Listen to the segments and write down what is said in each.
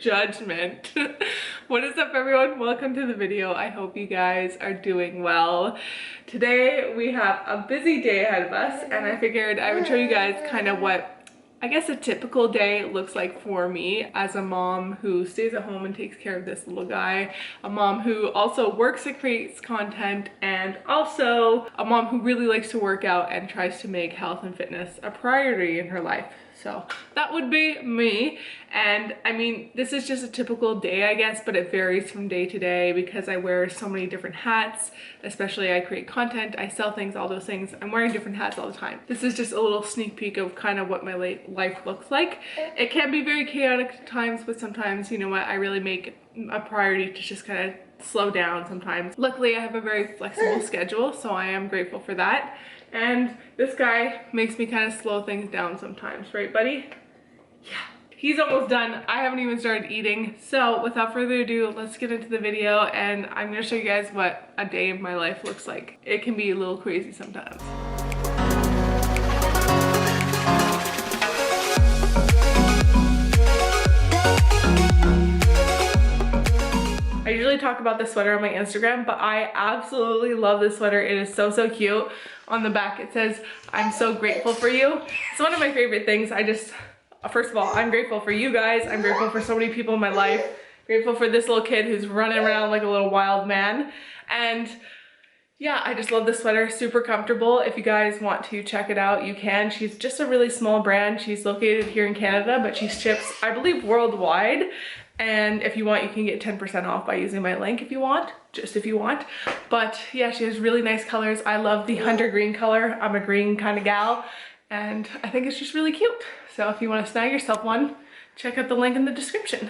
judgment. What is up, everyone? Welcome to the video. I hope you guys are doing well. Today we have a busy day ahead of us, and I figured I would show you guys kind of what I guess a typical day looks like for me as a mom who stays at home and takes care of this little guy, a mom who also works and creates content, and also a mom who really likes to work out and tries to make health and fitness a priority in her life. So that would be me. And I mean, this is just a typical day, I guess, but it varies from day to day because I wear so many different hats. Especially I create content, I sell things, all those things. I'm wearing different hats all the time. This is just a little sneak peek of kind of what my life looks like. It can be very chaotic at times, but sometimes, you know what, I really make a priority to just kind of slow down sometimes. Luckily, I have a very flexible schedule, so I am grateful for that. And this guy makes me kind of slow things down sometimes, right, buddy? Yeah. He's almost done. I haven't even started eating. So without further ado, let's get into the video, and I'm gonna show you guys what a day of my life looks like. It can be a little crazy sometimes. I usually talk about this sweater on my Instagram, but I absolutely love this sweater. It is so, so cute. On the back it says, "I'm so grateful for you." It's one of my favorite things. First of all, I'm grateful for you guys. I'm grateful for so many people in my life. Grateful for this little kid who's running around like a little wild man. And yeah, I just love this sweater. Super comfortable. If you guys want to check it out, you can. She's just a really small brand. She's located here in Canada, but she ships, I believe, worldwide. And if you want, you can get 10% off by using my link if you want, just if you want. But yeah, she has really nice colors. I love the hunter green color. I'm a green kind of gal, and I think it's just really cute. So if you want to snag yourself one, check out the link in the description.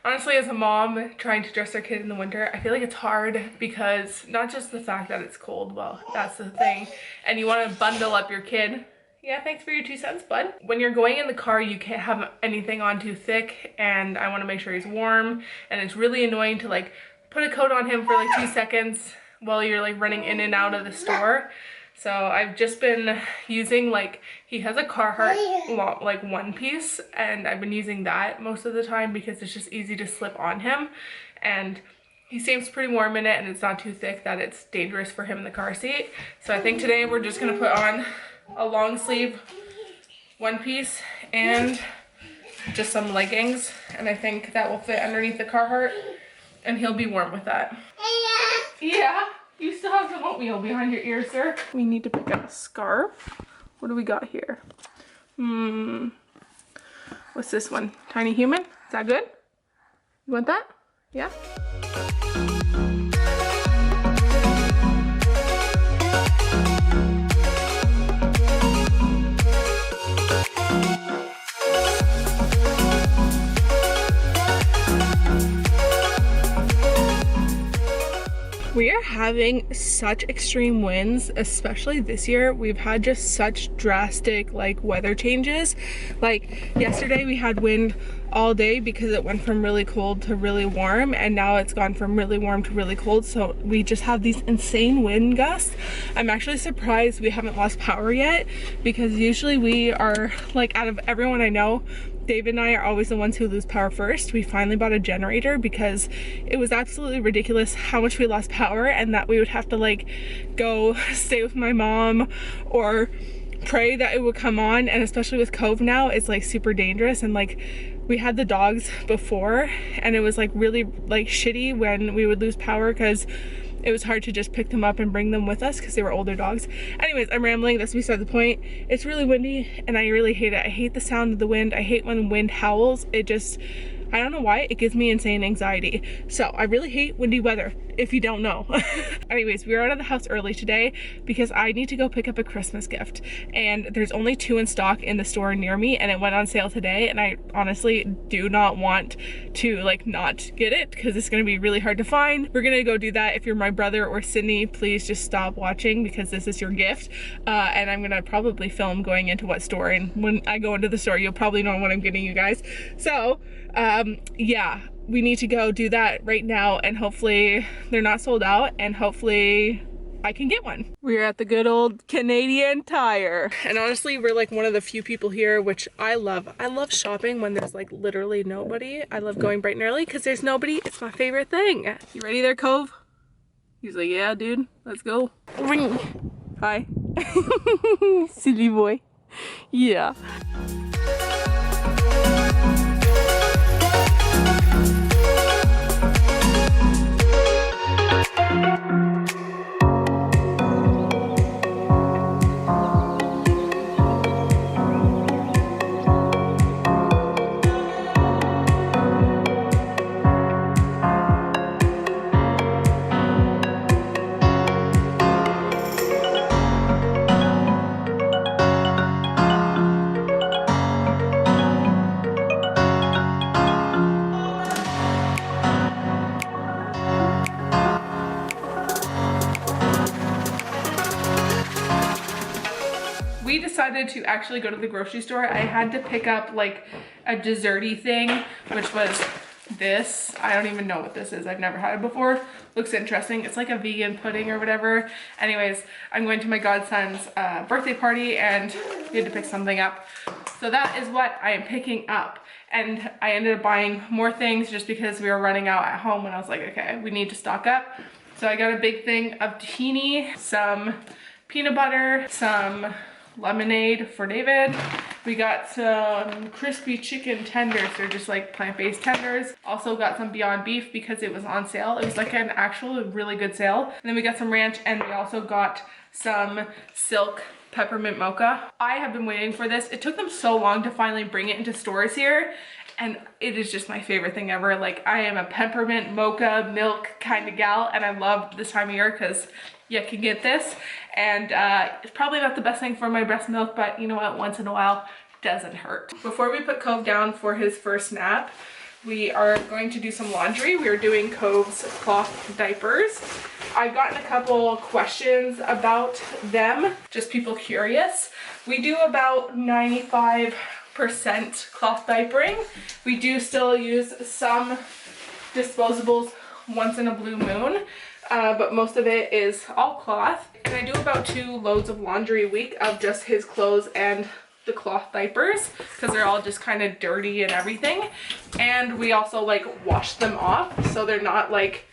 Honestly, as a mom trying to dress their kid in the winter, I feel like it's hard because not just the fact that it's cold, well, that's the thing, and you want to bundle up your kid. Yeah, thanks for your 2 cents, bud. When you're going in the car, you can't have anything on too thick, and I want to make sure he's warm, and it's really annoying to like put a coat on him for like 2 seconds while you're like running in and out of the store. So I've just been using, like, he has a Carhartt like one piece, and I've been using that most of the time because it's just easy to slip on him, and he seems pretty warm in it, and it's not too thick that it's dangerous for him in the car seat. So I think today we're just gonna put on a long sleeve one piece and just some leggings, and I think that will fit underneath the Carhartt, and he'll be warm with that. Yeah, you still have some oatmeal behind your ear, sir. We need to pick out a scarf. What do we got here? What's this one? Tiny human? Is that good? You want that? Yeah? We are having such extreme winds, especially this year. We've had just such drastic like weather changes. Like yesterday we had wind all day because it went from really cold to really warm, and now it's gone from really warm to really cold. So we just have these insane wind gusts. I'm actually surprised we haven't lost power yet, because usually we are, like, out of everyone I know, David and I are always the ones who lose power first. We finally bought a generator because it was absolutely ridiculous how much we lost power, and that we would have to like go stay with my mom or pray that it would come on. And especially with Cove now, it's like super dangerous, and like we had the dogs before, and it was like really like shitty when we would lose power because it was hard to just pick them up and bring them with us because they were older dogs. Anyways, I'm rambling. That's beside the point. It's really windy and I really hate it. I hate the sound of the wind. I hate when the wind howls. It just, I don't know why, it gives me insane anxiety. So I really hate windy weather, if you don't know. Anyways, we were out of the house early today because I need to go pick up a Christmas gift, and there's only 2 in stock in the store near me, and it went on sale today, and I honestly do not want to like not get it because it's going to be really hard to find. We're gonna go do that. If you're my brother or Sydney, please just stop watching because this is your gift, and I'm gonna probably film going into what store, and when I go into the store you'll probably know what I'm getting you guys. So yeah, we need to go do that right now, and hopefully they're not sold out, and hopefully I can get one. We're at the good old Canadian Tire. And honestly, we're like one of the few people here, which I love. I love shopping when there's like literally nobody. I love going bright and early because there's nobody. It's my favorite thing. You ready there, Cove? He's like, yeah, dude, let's go. Hi. Silly boy. Yeah. We decided to actually go to the grocery store. I had to pick up like a desserty thing, which was this. I don't even know what this is. I've never had it before. Looks interesting. It's like a vegan pudding or whatever. Anyways, I'm going to my godson's birthday party and we had to pick something up. So that is what I am picking up. And I ended up buying more things just because we were running out at home and I was like, okay, we need to stock up. So I got a big thing of tahini, some peanut butter, some lemonade for David. We got some crispy chicken tenders. They're just like plant-based tenders. Also got some Beyond Beef because it was on sale. It was like an actual really good sale. And then we got some ranch and we also got some silk peppermint mocha. I have been waiting for this. It took them so long to finally bring it into stores here. And it is just my favorite thing ever. Like, I am a peppermint mocha milk kind of gal and I love this time of year because you can get this. And it's probably not the best thing for my breast milk, but you know what, once in a while doesn't hurt. Before we put Cove down for his first nap, we are going to do some laundry. We are doing Cove's cloth diapers. I've gotten a couple questions about them, just people curious. We do about 95% cloth diapering. We do still use some disposables once in a blue moon, but most of it is all cloth. And I do about 2 loads of laundry a week of just his clothes and the cloth diapers because they're all just kind of dirty and everything. And we also like wash them off so they're not like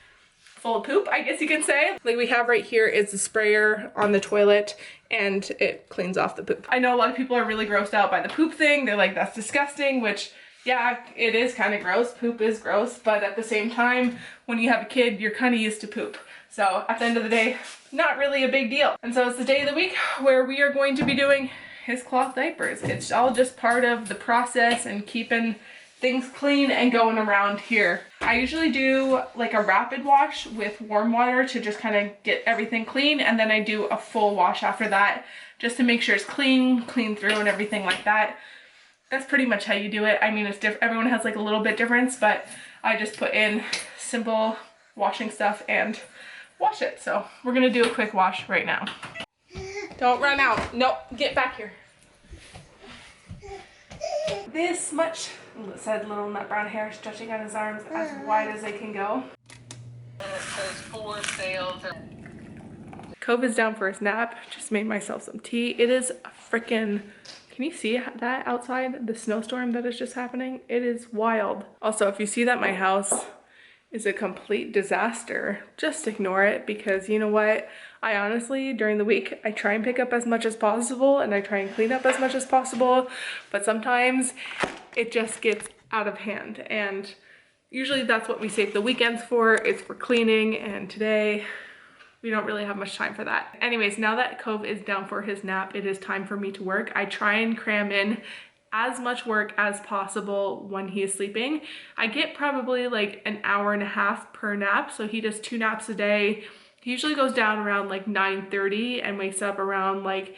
full of poop, I guess you can say. Like we have right here is the sprayer on the toilet and it cleans off the poop. I know a lot of people are really grossed out by the poop thing. They're like, that's disgusting, which yeah, it is kind of gross. Poop is gross, but at the same time, when you have a kid, you're kind of used to poop. So at the end of the day, not really a big deal. And so it's the day of the week where we are going to be doing his cloth diapers. It's all just part of the process and keeping things clean and going around here. I usually do like a rapid wash with warm water to just kind of get everything clean, and then I do a full wash after that just to make sure it's clean through and everything like that. That's pretty much how you do it. I mean, it's different. Everyone has like a little bit difference, but I just put in simple washing stuff and wash it. So we're gonna do a quick wash right now. Don't run out. Nope, get back here. This much, said little nut brown hair stretching out his arms as wide as they can go. Cove is down for his nap. Just made myself some tea. It is freaking, can you see that outside? The snowstorm that is just happening? It is wild. Also, if you see that my house is a complete disaster, just ignore it because you know what? I honestly, during the week, I try and pick up as much as possible and I try and clean up as much as possible, but sometimes it just gets out of hand. And usually that's what we save the weekends for. It's for cleaning, and today we don't really have much time for that. Anyways, now that Cove is down for his nap, it is time for me to work. I try and cram in as much work as possible when he is sleeping. I get probably like an hour and a half per nap, so he does 2 naps a day. He usually goes down around like 9:30 and wakes up around like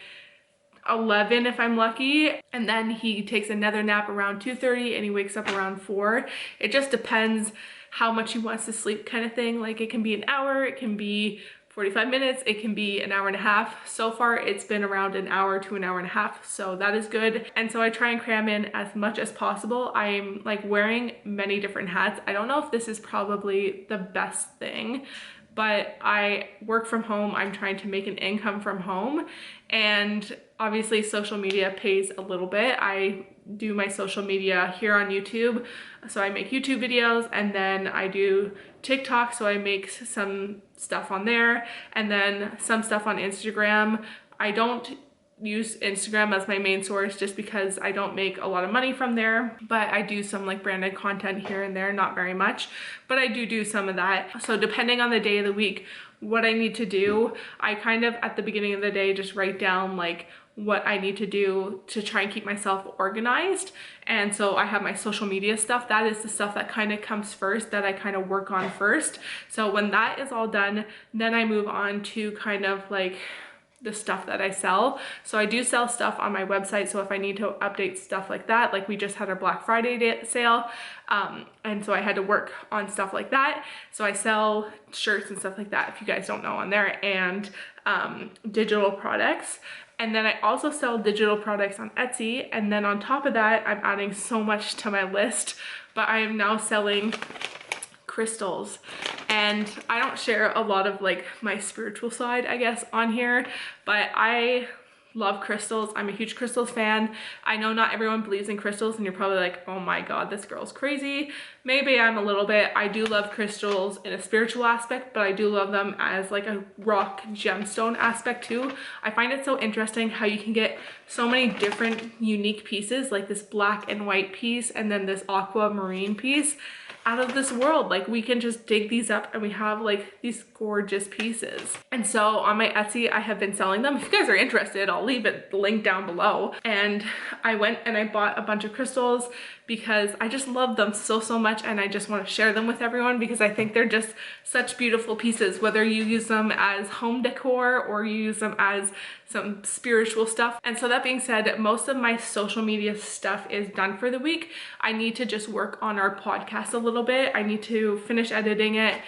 11 if I'm lucky, and then he takes another nap around 2:30 and he wakes up around 4. It just depends how much he wants to sleep, kind of thing. Like it can be an hour, it can be 45 minutes, it can be an hour and a half. So far it's been around an hour to an hour and a half, so that is good. And so I try and cram in as much as possible. I'm like wearing many different hats. I don't know if this is probably the best thing, but I work from home. I'm trying to make an income from home, and obviously social media pays a little bit. I do my social media here on YouTube, so I make YouTube videos, and then I do TikTok, so I make some stuff on there, and then some stuff on Instagram. I don't use Instagram as my main source just because I don't make a lot of money from there, but I do some like branded content here and there, not very much, but I do some of that. So depending on the day of the week, what I need to do, I kind of at the beginning of the day just write down like what I need to do to try and keep myself organized. And so I have my social media stuff. That is the stuff that kind of comes first, that I kind of work on first. So when that is all done, then I move on to kind of like the stuff that I sell. So I do sell stuff on my website, so if I need to update stuff like that, like we just had our Black Friday sale, and so I had to work on stuff like that. So I sell shirts and stuff like that, if you guys don't know, on there, and digital products. And then I also sell digital products on Etsy, and then on top of that, I'm adding so much to my list, but I am now selling crystals. And I don't share a lot of like my spiritual side, I guess, on here, but I love crystals. I'm a huge crystals fan. I know not everyone believes in crystals, and you're probably like, oh my god, this girl's crazy. Maybe I'm a little bit. I do love crystals in a spiritual aspect, but I do love them as like a rock gemstone aspect too. I find it so interesting how you can get so many different unique pieces, like this black and white piece and then this aquamarine piece, out of this world. Like we can just dig these up and we have like these gorgeous pieces. And so on my Etsy, I have been selling them. If you guys are interested, I'll leave it linked down below. And I went and I bought a bunch of crystals because I just love them so much, and I just want to share them with everyone because I think they're just such beautiful pieces, whether you use them as home decor or you use them as some spiritual stuff. And so that being said, most of my social media stuff is done for the week. I need to just work on our podcast a little bit. I need to finish editing it,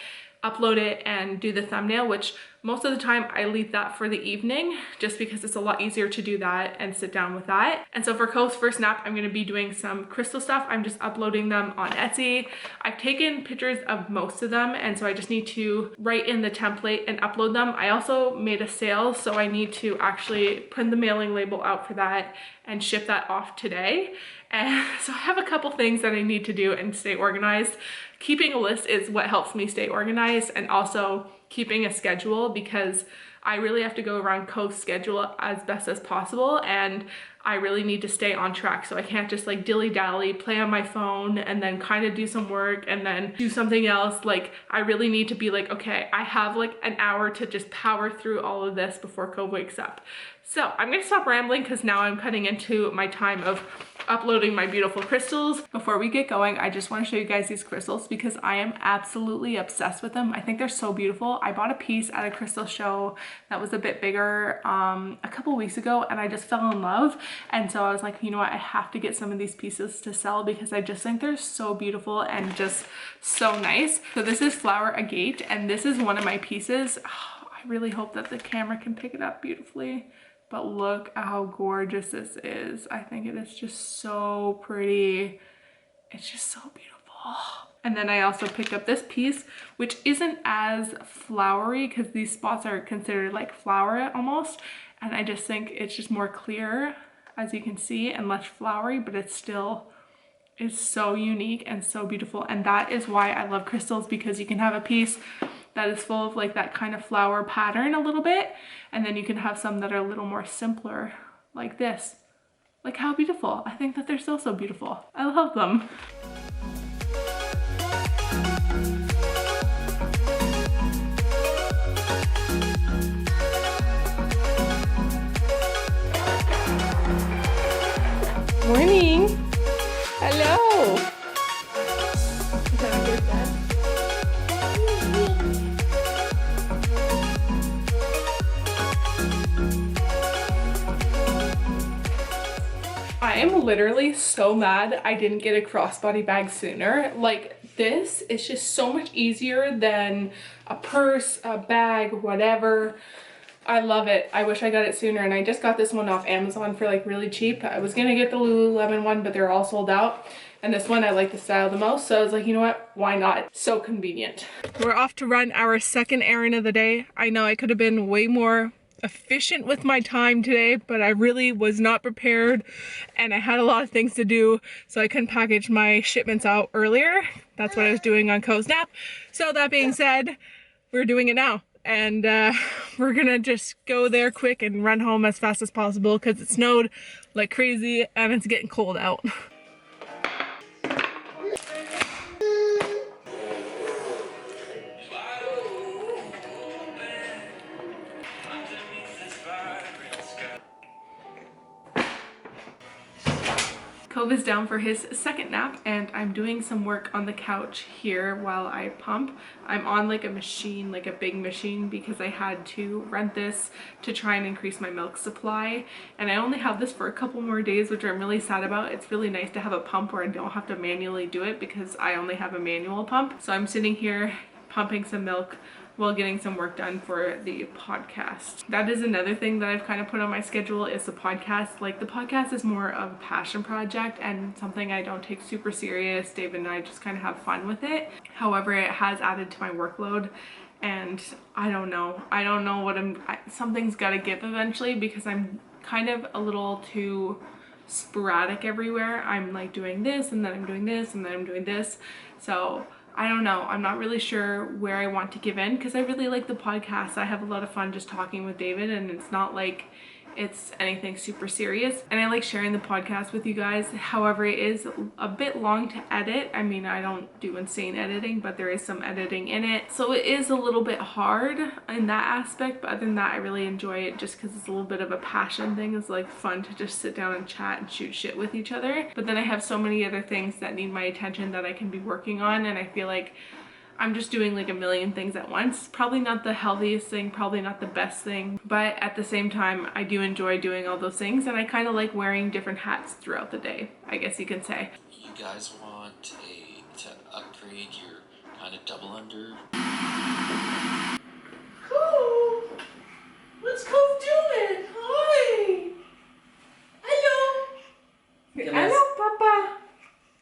upload it, and do the thumbnail, which most of the time I leave that for the evening just because it's a lot easier to do that and sit down with that. And so for Co's first nap, I'm going to be doing some crystal stuff. I'm just uploading them on Etsy. I've taken pictures of most of them, and so I just need to write in the template and upload them. I also made a sale, so I need to actually print the mailing label out for that and ship that off today. And so I have a couple things that I need to do and stay organized. Keeping a list is what helps me stay organized, and also keeping a schedule, because I really have to go around Co's schedule as best as possible, and I really need to stay on track. So I can't just like dilly-dally, play on my phone and then kind of do some work and then do something else. Like I really need to be like, okay, I have like an hour to just power through all of this before Co wakes up. So I'm gonna stop rambling because now I'm cutting into my time of uploading my beautiful crystals. Before we get going, I just want to show you guys these crystals because I am absolutely obsessed with them. I think they're so beautiful. I bought a piece at a crystal show that was a bit bigger a couple weeks ago, and I just fell in love. And so I was like, you know what, I have to get some of these pieces to sell because I just think they're so beautiful and just so nice. So this is Flower Agate, and this is one of my pieces. Oh, I really hope that the camera can pick it up beautifully. But look how gorgeous this is. I think it is just so pretty. It's just so beautiful. And then I also picked up this piece, which isn't as flowery because these spots are considered like flower almost. And I just think it's just more clear, as you can see, and less flowery, but it still is so unique and so beautiful. And that is why I love crystals, because you can have a piece that is full of like that kind of flower pattern a little bit, and then you can have some that are a little more simpler like this. Like how beautiful. I think that they're so beautiful. I love them. Morning. Hello. Is that a good bed? I am literally so mad I didn't get a crossbody bag sooner. Like this is just so much easier than a purse, a bag, whatever. I love it. I wish I got it sooner, and I just got this one off Amazon for like really cheap. I was gonna get the Lululemon one, but they're all sold out. and this one I like the style the most, so I was like, you know what, why not? So convenient. We're off to run our second errand of the day. I know I could have been way more efficient with my time today, but I really was not prepared and I had a lot of things to do, so I couldn't package my shipments out earlier. That's what I was doing on Co's nap. So that being said, we're doing it now, and we're gonna just go there quick and run home as fast as possible because it snowed like crazy and it's getting cold out. Cove is down for his second nap and I'm doing some work on the couch here while I pump. I'm on like a machine, like a big machine, because I had to rent this to try and increase my milk supply, and I only have this for a couple more days, which I'm really sad about. It's really nice to have a pump where I don't have to manually do it because I only have a manual pump. So I'm sitting here pumping some milk while getting some work done for the podcast. That is another thing that I've kind of put on my schedule, is the podcast. Like, the podcast is more of a passion project and something I don't take super serious. David and I just kind of have fun with it. However, it has added to my workload, and I don't know what something's got to give eventually, because I'm kind of a little too sporadic everywhere. I'm like doing this and then I'm doing this and then I'm doing this. So I don't know. I'm not really sure where I want to give in, because I really like the podcast. I have a lot of fun just talking with David, and it's not like it's anything super serious. And I like sharing the podcast with you guys. However, it is a bit long to edit. I mean, I don't do insane editing, but there is some editing in it. So it is a little bit hard in that aspect. But other than that, I really enjoy it just because it's a little bit of a passion thing. It's like fun to just sit down and chat and shoot shit with each other. But then I have so many other things that need my attention that I can be working on. And I feel like I'm just doing like a million things at once. Probably not the healthiest thing, probably not the best thing, but at the same time, I do enjoy doing all those things, and I kind of like wearing different hats throughout the day, I guess you can say. You guys want to upgrade your kind of double under? Cove! What's Cove doing? Hi! Hello! Hello, Papa!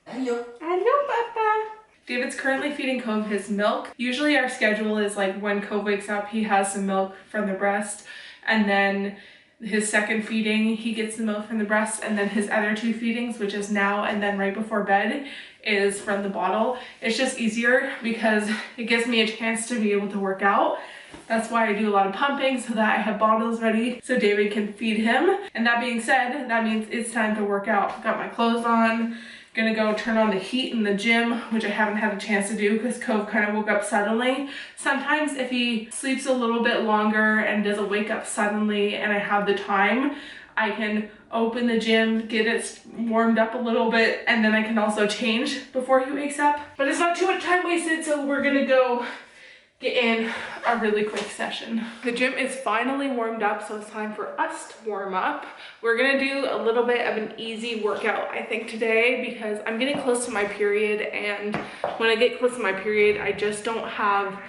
Hello. Hello, Papa! David's currently feeding Cove his milk. Usually our schedule is like when Cove wakes up, he has some milk from the breast, and then his second feeding, he gets the milk from the breast, and then his other two feedings, which is now and then right before bed, is from the bottle. It's just easier because it gives me a chance to be able to work out. That's why I do a lot of pumping, so that I have bottles ready so David can feed him. And that being said, that means it's time to work out. Got my clothes on. Gonna go turn on the heat in the gym, which I haven't had a chance to do because Cove kind of woke up suddenly. Sometimes if he sleeps a little bit longer and doesn't wake up suddenly and I have the time, I can open the gym, get it warmed up a little bit, and then I can also change before he wakes up. But it's not too much time wasted, so we're gonna go get in a really quick session. The gym is finally warmed up, so it's time for us to warm up. We're gonna do a little bit of an easy workout, I think, today, because I'm getting close to my period, and when I get close to my period, I just don't have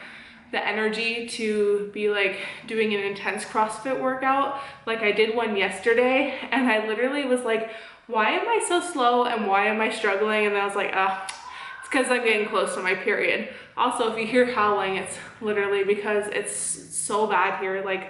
the energy to be like doing an intense CrossFit workout. Like I did one yesterday, and I literally was like, why am I so slow and why am I struggling? And I was like, it's because I'm getting close to my period. Also, if you hear howling, it's literally because it's so bad here. Like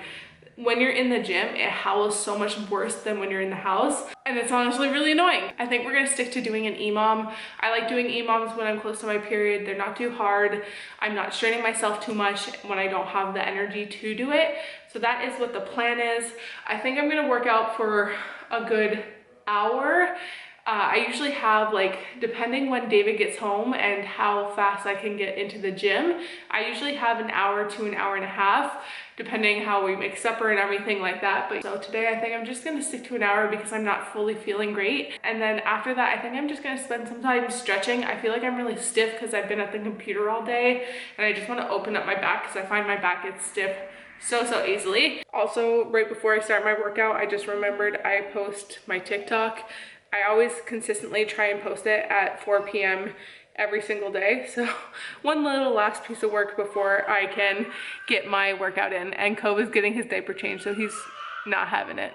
when you're in the gym, it howls so much worse than when you're in the house. And it's honestly really annoying. I think we're gonna stick to doing an EMOM. I like doing EMOMs when I'm close to my period. They're not too hard. I'm not straining myself too much when I don't have the energy to do it. So that is what the plan is. I think I'm gonna work out for a good hour. I usually have, like, depending when David gets home and how fast I can get into the gym, I usually have an hour to an hour and a half, depending how we make supper and everything like that. But so today I think I'm just gonna stick to an hour because I'm not fully feeling great. And then after that, I think I'm just gonna spend some time stretching. I feel like I'm really stiff because I've been at the computer all day, and I just wanna open up my back because I find my back gets stiff so easily. Also, right before I start my workout, I just remembered I post my TikTok. I always consistently try and post it at 4 p.m. every single day. So one little last piece of work before I can get my workout in. And Cove is getting his diaper changed, so he's not having it.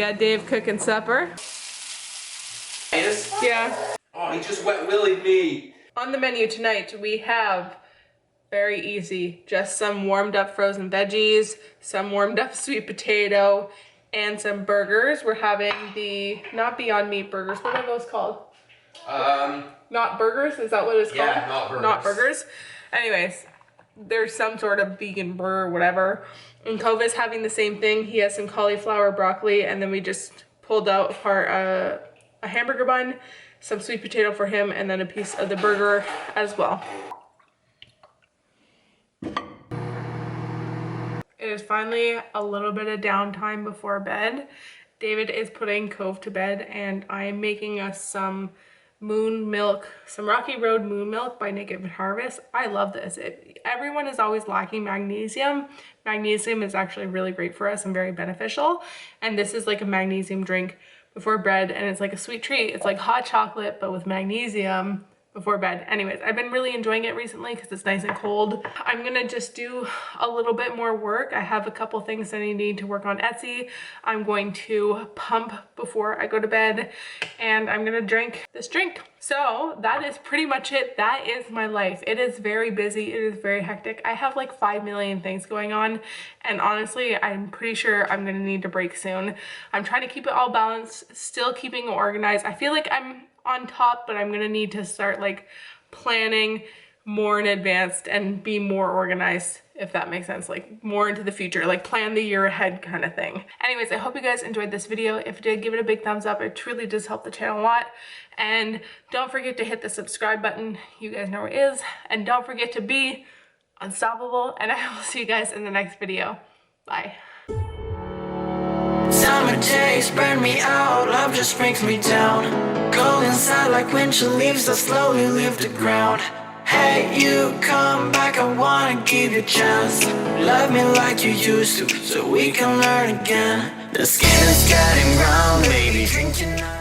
got Dave cooking supper. Yeah. Oh, he just wet willied me. On the menu tonight, we have very easy, just some warmed up frozen veggies, some warmed up sweet potato, and some burgers. We're having the, not Beyond Meat burgers, what are those called? Not burgers, is that what it's called? Yeah, not burgers. Not burgers. Anyways, there's some sort of vegan burger or whatever. And Kova's having the same thing. He has some cauliflower, broccoli, and then we just pulled out apart a hamburger bun, some sweet potato for him, and then a piece of the burger as well. It is finally a little bit of downtime before bed. David is putting Cove to bed, and I am making us some moon milk, some Rocky Road moon milk by Naked Harvest. I love this. Everyone is always lacking magnesium. Magnesium is actually really great for us and very beneficial. And this is like a magnesium drink before bed, and it's like a sweet treat. It's like hot chocolate, but with magnesium before bed. Anyways, I've been really enjoying it recently because it's nice and cold. I'm gonna just do a little bit more work. I have a couple things that I need to work on Etsy. I'm going to pump before I go to bed, and I'm gonna drink this drink. So that is pretty much it. That is my life. It is very busy. It is very hectic. I have like 5 million things going on, and honestly, I'm pretty sure I'm gonna need to break soon. I'm trying to keep it all balanced, still keeping it organized. I feel like I'm on top, but I'm gonna need to start like planning more in advance and be more organized, if that makes sense, like more into the future, like plan the year ahead kind of thing. Anyways, I hope you guys enjoyed this video. If you did, give it a big thumbs up. It truly does help the channel a lot. And don't forget to hit the subscribe button. You guys know where it is. And don't forget to be unstoppable. And I will see you guys in the next video. Bye. Summer days burn me out, love just brings me down. Cold inside like winter leaves that slowly leave the ground. Hey, you come back, I wanna give you a chance. Love me like you used to, so we can learn again. The skin is getting brown, baby, drinking.